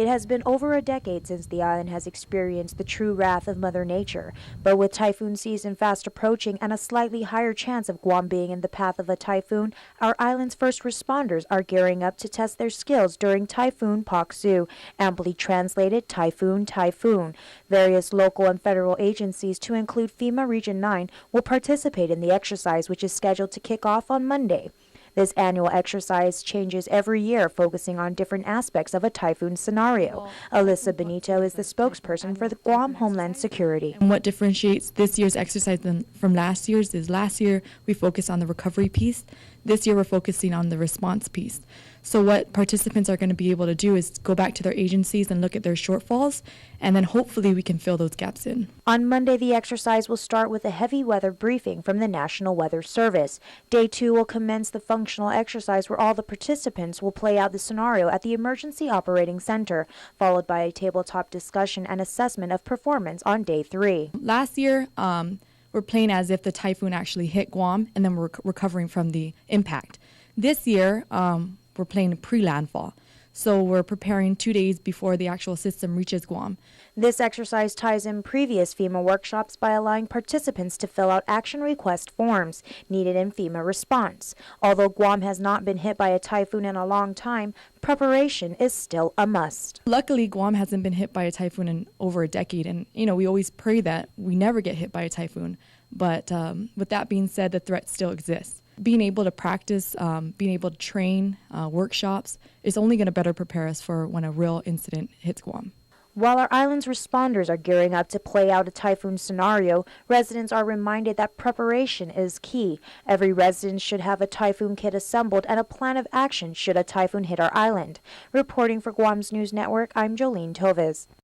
It has been over a decade since the island has experienced the true wrath of Mother Nature, but with typhoon season fast approaching and a slightly higher chance of Guam being in the path of a typhoon, our island's first responders are gearing up to test their skills during Typhoon Pac'yu, amply translated Typhoon Typhoon. Various local and federal agencies, to include FEMA Region 9, will participate in the exercise, which is scheduled to kick off on Monday. This annual exercise changes every year, focusing on different aspects of a typhoon scenario. Alyssa Benito is the spokesperson for the Guam Homeland Security. And what differentiates this year's exercise from last year's is last year we focused on the recovery piece. This year we're focusing on the response piece. So what participants are going to be able to do is go back to their agencies and look at their shortfalls, and then hopefully we can fill those gaps in. On Monday, the exercise will start with a heavy weather briefing from the National Weather Service. Day 2 will commence the functional exercise, where all the participants will play out the scenario at the Emergency Operating Center, followed by a tabletop discussion and assessment of performance on Day 3. Last year, we're playing as if the typhoon actually hit Guam, and then we're recovering from the impact. This year, we're playing pre-landfall. So we're preparing 2 days before the actual system reaches Guam. This exercise ties in previous FEMA workshops by allowing participants to fill out action request forms needed in FEMA response. Although Guam has not been hit by a typhoon in a long time, preparation is still a must. Luckily, Guam hasn't been hit by a typhoon in over a decade, and we always pray that we never get hit by a typhoon. But with that being said, the threat still exists. Being able to practice, being able to train, workshops is only going to better prepare us for when a real incident hits Guam. While our island's responders are gearing up to play out a typhoon scenario, residents are reminded that preparation is key. Every resident should have a typhoon kit assembled and a plan of action should a typhoon hit our island. Reporting for Guam's News Network, I'm Jolene Toves.